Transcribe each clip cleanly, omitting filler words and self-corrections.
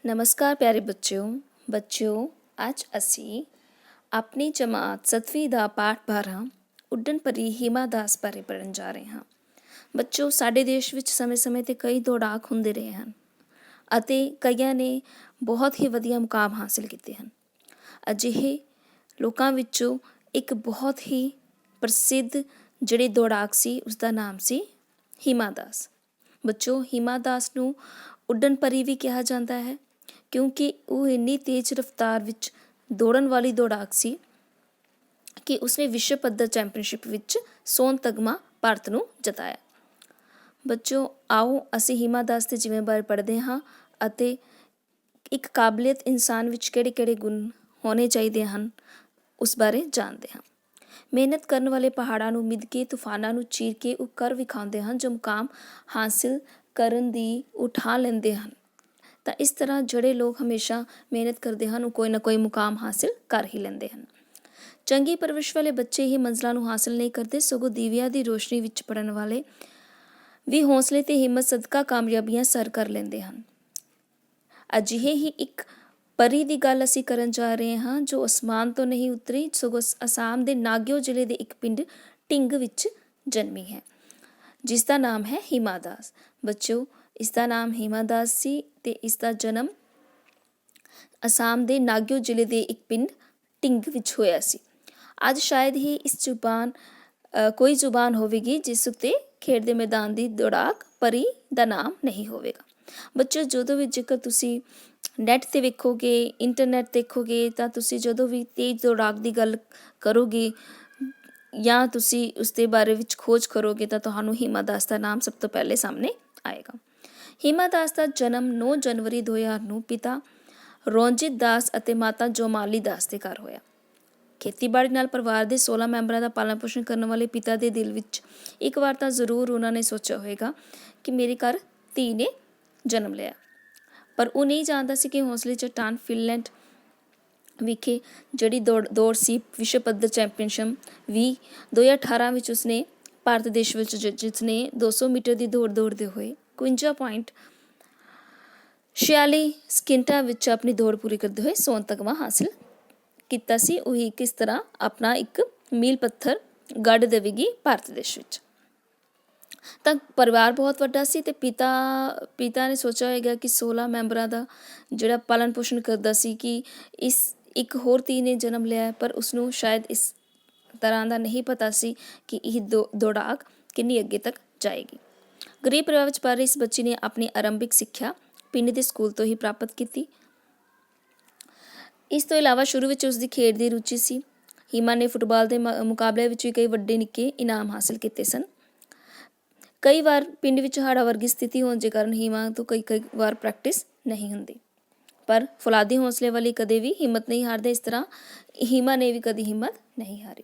नमस्कार प्यारे बच्चों ਅੱਜ ਅਸੀਂ ਆਪਣੀ ਜਮਾਤ 7ਵੀਂ ਦਾ ਪਾਠ 12 ਉੱਡਣ ਪਰੀ ਹੀਮਾ ਦਾਸ ਬਾਰੇ ਪੜ੍ਹਨ ਜਾ ਰਹੇ ਹਾਂ। ਬੱਚੋ, ਸਾਡੇ ਦੇਸ਼ ਵਿੱਚ ਸਮੇਂ-ਸਮੇਂ ਤੇ ਕਈ ਦੌੜਾਕ ਹੁੰਦੇ ਰਹੇ ਹਨ ਅਤੇ ਕਈਆਂ ਨੇ ਬਹੁਤ ਹੀ ਵਧੀਆ ਮੁਕਾਮ ਹਾਸਿਲ ਕੀਤੇ ਹਨ। ਅਜਿਹੇ ਲੋਕਾਂ ਵਿੱਚੋਂ ਇੱਕ ਬਹੁਤ ਹੀ ਪ੍ਰਸਿੱਧ ਜਿਹੜੀ ਦੌੜਾਕ ਸੀ ਉਸਦਾ ਨਾਮ ਸੀ ਹੀਮਾ ਦਾਸ। ਬੱਚੋ, ਹੀਮਾ ਦਾਸ ਨੂੰ ਉੱਡਣ ਪਰੀ ਵੀ ਕਿਹਾ ਜਾਂਦਾ ਹੈ ਕਿਉਂਕਿ ਉਹ ਇੰਨੀ ਤੇਜ਼ ਰਫ਼ਤਾਰ ਵਿੱਚ ਦੌੜਨ ਵਾਲੀ ਦੌੜਾਕ ਸੀ ਕਿ ਉਸਨੇ ਵਿਸ਼ਵ ਪੱਧਰ ਚੈਂਪੀਅਨਸ਼ਿਪ ਵਿੱਚ ਸੋਨ ਤਗਮਾ ਭਾਰਤ ਨੂੰ ਜਿਤਾਇਆ। ਬੱਚੋ, ਆਓ ਅਸੀਂ ਹੀਮਾ ਦਾਸ ਦੇ ਜੀਵਨ ਬਾਰੇ ਪੜ੍ਹਦੇ ਹਾਂ ਅਤੇ ਇੱਕ ਕਾਬਲੀਅਤ ਇਨਸਾਨ ਵਿੱਚ ਕਿਹੜੇ ਗੁਣ ਹੋਣੇ ਚਾਹੀਦੇ ਹਨ ਉਸ ਬਾਰੇ ਜਾਣਦੇ ਹਾਂ। ਮਿਹਨਤ ਕਰਨ ਵਾਲੇ ਪਹਾੜਾਂ ਨੂੰ ਮਿੱਧ ਕੇ, ਤੂਫਾਨਾਂ ਨੂੰ ਚੀਰ ਕੇ ਉਹ ਕਰ ਵਿਖਾਉਂਦੇ ਹਨ ਜੋ ਮੁਕਾਮ ਹਾਸਿਲ ਕਰਨ ਦੀ ਉਠਾ ਲੈਂਦੇ ਹਨ। ਤਾਂ ਇਸ ਤਰ੍ਹਾਂ ਜਿਹੜੇ ਲੋਕ ਹਮੇਸ਼ਾ ਮਿਹਨਤ ਕਰਦੇ ਹਨ ਉਹ ਕੋਈ ਨਾ ਕੋਈ ਮੁਕਾਮ ਹਾਸਿਲ ਕਰ ਹੀ ਲੈਂਦੇ ਹਨ। ਚੰਗੀ ਪਰਵਰਿਸ਼ ਵਾਲੇ ਬੱਚੇ ਹੀ ਮੰਜ਼ਿਲਾਂ ਨੂੰ ਹਾਸਿਲ ਨਹੀਂ ਕਰਦੇ, ਸਗੋਂ ਦੀਵਿਆਂ ਦੀ ਰੋਸ਼ਨੀ ਵਿੱਚ ਪੜ੍ਹਨ ਵਾਲੇ ਵੀ ਹੌਸਲੇ ਤੇ ਹਿੰਮਤ ਸਦਕਾ ਕਾਮਯਾਬੀਆਂ ਸਰ ਕਰ ਲੈਂਦੇ ਹਨ। ਅਜਿਹੇ ਹੀ ਇੱਕ ਪਰੀ ਦੀ ਗੱਲ ਅਸੀਂ ਕਰਨ ਜਾ ਰਹੇ ਹਾਂ ਜੋ ਅਸਮਾਨ ਤੋਂ ਨਹੀਂ ਉਤਰੀ, ਸਗੋਂ ਅਸਾਮ ਦੇ ਨਾਗਿਓ ਜ਼ਿਲ੍ਹੇ ਦੇ ਇੱਕ ਪਿੰਡ ਢਿੰਗ ਵਿੱਚ ਜਨਮੀ ਹੈ, ਜਿਸ ਦਾ ਨਾਮ ਹੈ ਹੀਮਾ ਦਾਸ। ਬੱਚੋ, ਇਸ ਦਾ ਨਾਮ ਹੀਮਾ ਦਾਸ ਸੀ ਤੇ ਇਸ ਦਾ ਜਨਮ ਅਸਾਮ ਦੇ ਨਾਗਿਓ ਜ਼ਿਲ੍ਹੇ ਦੇ ਇੱਕ ਪਿੰਡ ਢਿੰਗ ਵਿੱਚ ਹੋਇਆ ਸੀ। ਅੱਜ ਸ਼ਾਇਦ ਹੀ ਇਸ ਕੋਈ ਜ਼ੁਬਾਨ ਹੋਵੇਗੀ ਜਿਸ ਉੱਤੇ ਖੇਡ ਦੇ ਮੈਦਾਨ ਦੀ ਦੌੜਾਕ ਪਰੀ ਦਾ ਨਾਮ ਨਹੀਂ ਹੋਵੇਗਾ। ਬੱਚੋ, ਜਦੋਂ ਵੀ ਜੇਕਰ ਤੁਸੀਂ ਨੈੱਟ 'ਤੇ ਵੇਖੋਗੇ, ਇੰਟਰਨੈੱਟ ਦੇਖੋਗੇ ਤਾਂ ਤੁਸੀਂ ਜਦੋਂ ਵੀ ਤੇਜ਼ ਦੌੜਾਕ ਦੀ ਗੱਲ ਕਰੋਗੇ ਜਾਂ ਤੁਸੀਂ ਉਸ ਦੇ ਬਾਰੇ ਵਿੱਚ ਖੋਜ ਕਰੋਗੇ ਤਾਂ ਤੁਹਾਨੂੰ ਹੀਮਾ ਦਾਸ ਦਾ ਨਾਮ ਸਭ ਤੋਂ ਪਹਿਲੇ ਸਾਹਮਣੇ ਆਏਗਾ। ਹੀਮਾ ਦਾਸ ਦਾ ਜਨਮ 9 ਜਨਵਰੀ 2000 ਨੂੰ ਪਿਤਾ ਰਣਜੀਤ ਦਾਸ ਅਤੇ ਮਾਤਾ ਜੋਮਾਲੀ ਦਾਸ ਦੇ ਘਰ ਹੋਇਆ। ਖੇਤੀਬਾੜੀ ਨਾਲ ਪਰਿਵਾਰ ਦੇ 16 ਮੈਂਬਰਾਂ ਦਾ ਪਾਲਣ ਪੋਸ਼ਣ ਕਰਨ ਵਾਲੇ ਪਿਤਾ ਦੇ ਦਿਲ ਵਿੱਚ ਇੱਕ ਵਾਰ ਤਾਂ ਜ਼ਰੂਰ ਉਹਨਾਂ ਨੇ ਸੋਚਿਆ ਹੋਵੇਗਾ ਕਿ ਮੇਰੇ ਘਰ ਧੀ ਨੇ ਜਨਮ ਲਿਆ, ਪਰ ਉਹ ਨਹੀਂ ਜਾਣਦਾ ਸੀ ਕਿ ਹੌਸਲੇ ਚੱਟਾਨ ਫਿਨਲੈਂਡ ਵਿਖੇ ਜਿਹੜੀ ਦੌੜ ਸੀ ਵਿਸ਼ਵ ਪੱਧਰ ਚੈਂਪੀਅਨਸ਼ਿਪ 2018 ਵਿੱਚ ਉਸਨੇ ਭਾਰਤ ਦੇਸ਼ ਵਿੱਚ ਜਿਸਨੇ 200 ਮੀਟਰ ਦੀ ਦੌੜ ਦੌੜਦੇ ਹੋਏ 51.46 ਸਕਿੰਟਾਂ ਵਿੱਚ ਆਪਣੀ ਦੌੜ ਪੂਰੀ ਕਰਦੇ ਹੋਏ ਸੋਨ ਤਗਮਾ ਹਾਸਿਲ ਕੀਤਾ ਸੀ। ਉਹੀ ਕਿਸ ਤਰ੍ਹਾਂ ਆਪਣਾ ਇੱਕ ਮੀਲ ਪੱਥਰ ਗੱਡ ਦੇਵੇਗੀ ਭਾਰਤ ਦੇਸ਼ ਵਿੱਚ। ਤਾਂ ਪਰਿਵਾਰ ਬਹੁਤ ਵੱਡਾ ਸੀ ਤੇ ਪਿਤਾ ਨੇ ਸੋਚਿਆ ਹੋਏਗਾ ਕਿ 16 ਮੈਂਬਰਾਂ ਦਾ ਜਿਹੜਾ ਪਾਲਣ ਪੋਸ਼ਣ ਕਰਦਾ ਸੀ ਕਿ ਇਸ ਇੱਕ ਹੋਰ ਧੀ ਨੇ ਜਨਮ ਲਿਆ, ਪਰ ਉਸਨੂੰ ਸ਼ਾਇਦ ਇਸ ਤਰ੍ਹਾਂ ਦਾ ਨਹੀਂ ਪਤਾ ਸੀ ਕਿ ਇਹ ਦੌੜਾਕ ਕਿੰਨੀ ਅੱਗੇ ਤੱਕ ਜਾਏਗੀ। ਗਰੀਬ ਪਰਿਵਾਰ ਵਿੱਚ ਪਲ ਰਹੀ ਇਸ ਬੱਚੀ ਨੇ ਆਪਣੀ ਆਰੰਭਿਕ ਸਿੱਖਿਆ ਪਿੰਡ ਦੇ ਸਕੂਲ ਤੋਂ ਹੀ ਪ੍ਰਾਪਤ ਕੀਤੀ। ਇਸ ਤੋਂ ਇਲਾਵਾ ਸ਼ੁਰੂ ਵਿੱਚ ਉਸਦੀ ਖੇਡ ਦੀ ਰੁਚੀ ਸੀ। ਹੀਮਾ ਨੇ ਫੁੱਟਬਾਲ ਦੇ ਮੁਕਾਬਲੇ ਵਿੱਚ ਵੀ ਕਈ ਵੱਡੇ ਨਿੱਕੇ ਇਨਾਮ ਹਾਸਿਲ ਕੀਤੇ ਸਨ। ਕਈ ਵਾਰ ਪਿੰਡ ਵਿੱਚ ਹੜ੍ਹਾਂ ਵਰਗੀ ਸਥਿਤੀ ਹੋਣ ਦੇ ਕਾਰਨ ਹੀਮਾ ਤੋਂ ਕਈ ਵਾਰ ਪ੍ਰੈਕਟਿਸ ਨਹੀਂ ਹੁੰਦੀ, ਪਰ ਫੌਲਾਦੀ ਹੌਸਲੇ ਵਾਲੀ ਕਦੇ ਵੀ ਹਿੰਮਤ ਨਹੀਂ ਹਾਰਦੇ। ਇਸ ਤਰ੍ਹਾਂ ਹੀਮਾ ਨੇ ਵੀ ਕਦੀ ਹਿੰਮਤ ਨਹੀਂ ਹਾਰੀ।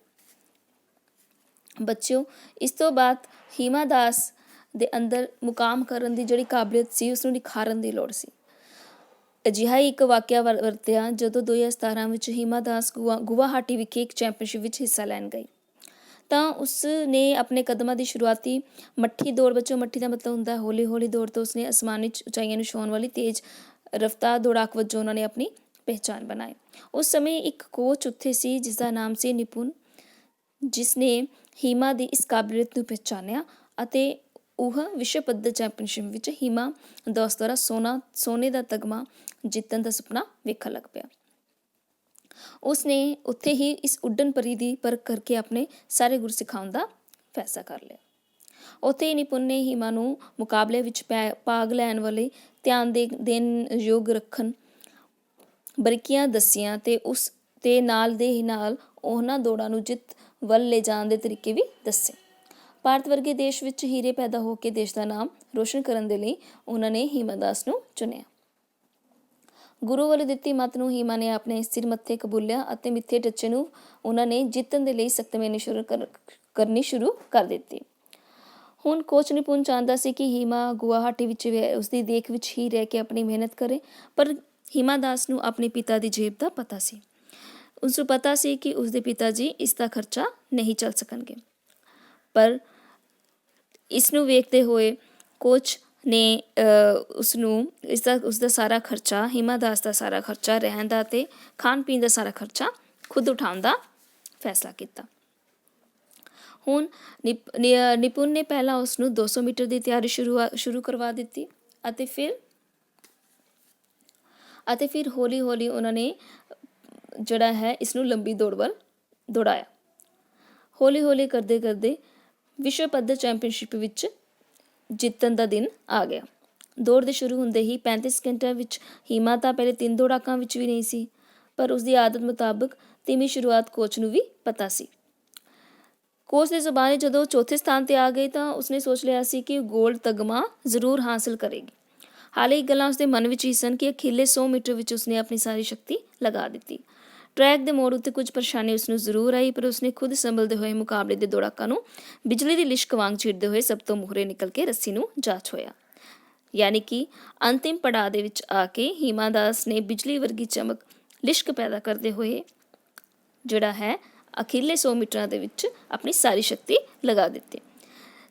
ਬੱਚਿਓ, ਇਸ ਤੋਂ ਬਾਅਦ ਹੀਮਾ ਦਾਸ ਦੇ ਅੰਦਰ ਮੁਕਾਮ ਕਰਨ ਦੀ ਜਿਹੜੀ ਕਾਬਲੀਅਤ ਸੀ ਉਸਨੂੰ ਨਿਖਾਰਨ ਦੀ ਲੋੜ ਸੀ। ਅਜਿਹਾ ਹੀ ਇੱਕ ਵਾਕਿਆ ਵਰਤਿਆ ਜਦੋਂ 2017 ਵਿੱਚ ਹੀਮਾ ਦਾਸ ਗੁਵਾਹਾਟੀ ਵਿਖੇ ਇੱਕ ਚੈਂਪੀਅਨਸ਼ਿਪ ਵਿੱਚ ਹਿੱਸਾ ਲੈਣ ਗਈ ਤਾਂ ਉਸ ਨੇ ਆਪਣੇ ਕਦਮਾਂ ਦੀ ਸ਼ੁਰੂਆਤੀ ਮੱਠੀ ਦੌੜ, ਬੱਚੋਂ ਮੱਠੀ ਦਾ ਮਤਲਬ ਹੁੰਦਾ ਹੌਲੀ ਹੌਲੀ ਦੌੜ, ਤੋਂ ਉਸਨੇ ਅਸਮਾਨੀ ਉਚਾਈਆਂ ਨੂੰ ਛੂਹਣ ਵਾਲੀ ਤੇਜ਼ ਰਫ਼ਤਾਰ ਦੌੜਾਕ ਵਜੋਂ ਉਹਨਾਂ ਨੇ ਆਪਣੀ ਪਹਿਚਾਣ ਬਣਾਈ। ਉਸ ਸਮੇਂ ਇੱਕ ਕੋਚ ਉੱਥੇ ਸੀ ਜਿਸ ਦਾ ਨਾਮ ਸੀ ਨਿਪੁੰਨ, ਜਿਸ ਨੇ ਹੀਮਾ ਦੀ ਇਸ ਕਾਬਲੀਅਤ ਨੂੰ ਪਹਿਚਾਣਿਆ ਅਤੇ ਉਹ ਵਿਸ਼ਵ ਪੱਧਰ ਚੈਂਪੀਅਨਸ਼ਿਪ ਵਿੱਚ ਹੀਮਾ ਦਾਸ ਦੁਆਰਾ ਸੋਨੇ ਦਾ ਤਗਮਾ ਜਿੱਤਣ ਦਾ ਸੁਪਨਾ ਵੇਖਣ ਲੱਗ ਪਿਆ। ਉਸਨੇ ਉੱਥੇ ਹੀ ਇਸ ਉੱਡਣ ਪਰੀ ਦੀ ਪਰਖ ਕਰਕੇ ਆਪਣੇ ਸਾਰੇ ਗੁਰ ਸਿਖਾਉਣ ਦਾ ਫੈਸਲਾ ਕਰ ਲਿਆ। ਉੱਥੇ ਹੀ ਨਿਪੁੰਨ ਨੇ ਹੀਮਾ ਨੂੰ ਮੁਕਾਬਲੇ ਵਿੱਚ ਭਾਗ ਲੈਣ ਵਾਲੇ ਧਿਆਨ ਦੇਣ ਯੋਗ ਰੱਖਣ ਬਰੀਕੀਆਂ ਦੱਸੀਆਂ ਤੇ ਉਸ ਦੇ ਨਾਲ ਉਹਨਾਂ ਦੌੜਾਂ ਨੂੰ ਜਿੱਤ ਵੱਲ ਲੈ ਜਾਣ ਦੇ ਤਰੀਕੇ ਵੀ ਦੱਸੇ। ਭਾਰਤ ਵਰਗੇ ਦੇਸ਼ ਵਿੱਚ ਹੀਰੇ ਪੈਦਾ ਹੋ ਕੇ ਦੇਸ਼ ਦਾ ਨਾਮ ਰੋਸ਼ਨ ਕਰਨ ਦੇ ਲਈ ਉਹਨਾਂ ਨੇ ਹੀਮਾ ਦਾਸ ਨੂੰ ਚੁਣਿਆ। ਗੁਰੂ ਵੱਲੋਂ ਦਿੱਤੀ ਮੱਤ ਨੂੰ ਹੀਮਾ ਨੇ ਆਪਣੇ ਸਿਰ ਮੱਥੇ ਕਬੂਲਿਆ ਅਤੇ ਮਿੱਥੇ ਟੱਚੇ ਨੂੰ ਉਹਨਾਂ ਨੇ ਜਿੱਤਣ ਦੇ ਲਈ ਸਖਤ ਮਿਹਨਤ ਕਰਨੀ ਸ਼ੁਰੂ ਕਰ ਦਿੱਤੀ। ਹੁਣ ਕੋਚ ਨਿਪੁੰਨ ਚਾਹੁੰਦਾ ਸੀ ਕਿ ਹੀਮਾ ਗੁਵਾਹਾਟੀ ਵਿੱਚ ਉਸਦੀ ਦੇਖ ਵਿੱਚ ਹੀ ਰਹਿ ਕੇ ਆਪਣੀ ਮਿਹਨਤ ਕਰੇ, ਪਰ ਹੀਮਾ ਦਾਸ ਨੂੰ ਆਪਣੇ ਪਿਤਾ ਦੀ ਜੇਬ ਦਾ ਪਤਾ ਸੀ। ਉਸਨੂੰ ਪਤਾ ਸੀ ਕਿ ਉਸਦੇ ਪਿਤਾ ਜੀ ਇਸ ਦਾ ਖਰਚਾ ਨਹੀਂ ਚੱਲ ਸਕਣਗੇ, ਪਰ ਇਸ ਨੂੰ ਵੇਖਦੇ ਹੋਏ ਕੋਚ ਨੇ ਉਸਦਾ ਸਾਰਾ ਖਰਚਾ, ਹੀਮਾ ਦਾਸ ਦਾ ਸਾਰਾ ਖਰਚਾ, ਰਹਿਣ ਦਾ ਅਤੇ ਖਾਣ ਪੀਣ ਦਾ ਸਾਰਾ ਖਰਚਾ ਖੁਦ ਉਠਾਉਣ ਦਾ ਫੈਸਲਾ ਕੀਤਾ। ਹੁਣ ਨਿਪੁੰਨ ਨੇ ਪਹਿਲਾਂ ਉਸਨੂੰ 200 ਮੀਟਰ ਦੀ ਤਿਆਰੀ ਸ਼ੁਰੂ ਕਰਵਾ ਦਿੱਤੀ ਅਤੇ ਫਿਰ ਹੌਲੀ ਹੌਲੀ ਉਹਨਾਂ ਨੇ ਜਿਹੜਾ ਹੈ ਇਸਨੂੰ ਲੰਬੀ ਦੌੜ ਵੱਲ ਦੌੜਾਇਆ। ਹੌਲੀ ਹੌਲੀ ਕਰਦੇ ਵਿਸ਼ਵ ਪੱਧਰ ਚੈਂਪੀਅਨਸ਼ਿਪ ਵਿੱਚ ਜਿੱਤਣ ਦਾ ਦਿਨ ਆ ਗਿਆ। ਦੌੜ ਦੇ ਸ਼ੁਰੂ ਹੁੰਦੇ ਹੀ 35 ਸਕਿੰਟਾਂ ਵਿੱਚ ਹੀਮਾ ਤਾਂ ਪਹਿਲੇ 3 ਦੌੜਾਕਾਂ ਵਿੱਚ ਵੀ ਨਹੀਂ ਸੀ, ਪਰ ਉਸਦੀ ਆਦਤ ਮੁਤਾਬਕ ਧੀਮੀ ਸ਼ੁਰੂਆਤ ਕੋਚ ਨੂੰ ਵੀ ਪਤਾ ਸੀ। ਕੋਚ ਦੀ ਜ਼ੁਬਾਨੀ ਜਦੋਂ ਚੌਥੇ ਸਥਾਨ 'ਤੇ ਆ ਗਈ ਤਾਂ ਉਸਨੇ ਸੋਚ ਲਿਆ ਸੀ ਕਿ ਗੋਲਡ ਤਗਮਾ ਜ਼ਰੂਰ ਹਾਸਿਲ ਕਰੇਗੀ। ਹਾਲੇ ਗੱਲਾਂ ਉਸਦੇ ਮਨ ਵਿੱਚ ਹੀ ਸਨ ਕਿ ਅਖੀਰਲੇ 100 ਮੀਟਰ ਵਿੱਚ ਉਸਨੇ ਆਪਣੀ ਸਾਰੀ ਸ਼ਕਤੀ ਲਗਾ ਦਿੱਤੀ। ਟਰੈਕ ਦੇ ਮੋੜ ਉੱਤੇ ਕੁਝ ਪਰੇਸ਼ਾਨੀ ਉਸਨੂੰ ਜ਼ਰੂਰ ਆਈ, ਪਰ ਉਸਨੇ ਖੁਦ ਸੰਭਲਦੇ ਹੋਏ ਮੁਕਾਬਲੇ ਦੇ ਦੌੜਾਕਾਂ ਨੂੰ ਬਿਜਲੀ ਦੀ ਲਿਸ਼ਕ ਵਾਂਗ ਛਿੜਦੇ ਹੋਏ ਸਭ ਤੋਂ ਮੂਹਰੇ ਨਿਕਲ ਕੇ ਰੱਸੀ ਨੂੰ ਜਾ ਛੋਇਆ। ਯਾਨੀ ਕਿ ਅੰਤਿਮ ਪੜਾਅ ਦੇ ਵਿੱਚ ਆ ਕੇ ਹੀਮਾ ਦਾਸ ਨੇ ਬਿਜਲੀ ਵਰਗੀ ਚਮਕ ਲਿਸ਼ਕ ਪੈਦਾ ਕਰਦੇ ਹੋਏ ਜਿਹੜਾ ਹੈ ਅਖੀਰਲੇ 100 ਮੀਟਰਾਂ ਦੇ ਵਿੱਚ ਆਪਣੀ ਸਾਰੀ ਸ਼ਕਤੀ ਲਗਾ ਦਿੱਤੀ।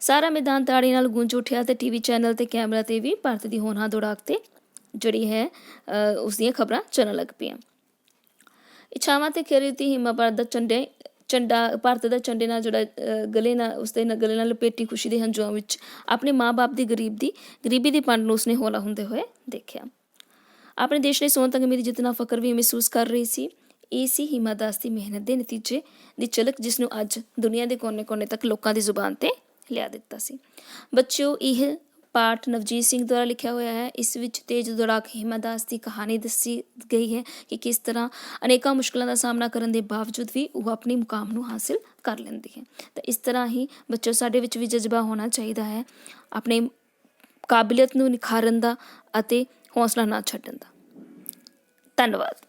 ਸਾਰਾ ਮੈਦਾਨ ਤਾੜੀ ਨਾਲ ਗੂੰਜ ਉੱਠਿਆ ਅਤੇ ਟੀਵੀ ਚੈਨਲ ਤੇ ਕੈਮਰਾ ਤੇ ਵੀ ਭਾਰਤ ਦੀ ਹੋਣਹਾਰ ਦੌੜਾਕ ਤੇ ਜਿਹੜੀ ਹੈ ਉਸ ਦੀਆਂ ਖਬਰਾਂ ਚੱਲਣ ਲੱਗ ਪਈਆਂ। ਇੱਛਾਵਾਂ ਤੇ ਖੇਰੀ ਹੀਮਾ ਭਾਰਤ ਦਾ ਝੰਡੇ ਨਾਲ ਜਿਹੜਾ ਗਲੇ ਨਾਲ ਲਪੇਟੀ ਖੁਸ਼ੀ ਦੇ ਹੰਝੂਆਂ ਵਿੱਚ ਆਪਣੇ ਮਾਂ-ਬਾਪ ਦੀ ਗਰੀਬੀ ਦੀ ਪੰਡ ਨੂੰ ਉਸਨੇ ਹੌਲਾ ਹੁੰਦੇ ਹੋਏ ਦੇਖਿਆ। ਆਪਣੇ ਦੇਸ਼ ਲਈ ਸੋਨ ਤਗਮੇ ਦੀ ਜਿੱਤਣਾ ਫਖਰ ਵੀ ਮਹਿਸੂਸ ਕਰ ਰਹੀ ਸੀ। ਇਹ ਸੀ ਹੀਮਾ ਦਾਸ ਦੀ ਮਿਹਨਤ ਦੇ ਨਤੀਜੇ ਦੀ ਝਲਕ, ਜਿਸ ਨੂੰ ਅੱਜ ਦੁਨੀਆ ਦੇ ਕੋਨੇ-ਕੋਨੇ ਤੱਕ ਲੋਕਾਂ ਦੀ ਜ਼ੁਬਾਨ ਤੇ ਲਿਆ ਦਿੱਤਾ ਸੀ। ਬੱਚਿਓ, ਇਹ ਪਾਠ ਨਵਜੀਤ ਸਿੰਘ ਦੁਆਰਾ ਲਿਖਿਆ ਹੋਇਆ ਹੈ। ਇਸ ਵਿੱਚ ਤੇਜ਼ ਦੌੜਾਕ ਹੀਮਾ ਦਾਸ ਦੀ ਕਹਾਣੀ ਦੱਸੀ ਗਈ ਹੈ ਕਿ ਕਿਸ ਤਰ੍ਹਾਂ ਅਨੇਕਾਂ ਮੁਸ਼ਕਿਲਾਂ ਦਾ ਸਾਹਮਣਾ ਕਰਨ ਦੇ ਬਾਵਜੂਦ ਵੀ ਉਹ ਆਪਣੀ ਮੁਕਾਮ ਨੂੰ ਹਾਸਿਲ ਕਰ ਲੈਂਦੀ ਹੈ। ਤਾਂ ਇਸ ਤਰ੍ਹਾਂ ਹੀ ਬੱਚਿਓ, ਸਾਡੇ ਵਿੱਚ ਵੀ ਜਜ਼ਬਾ ਹੋਣਾ ਚਾਹੀਦਾ ਹੈ ਆਪਣੇ ਕਾਬਲੀਅਤ ਨੂੰ ਨਿਖਾਰਨ ਦਾ ਅਤੇ ਹੌਸਲਾ ਨਾ ਛੱਡਣ ਦਾ। ਧੰਨਵਾਦ।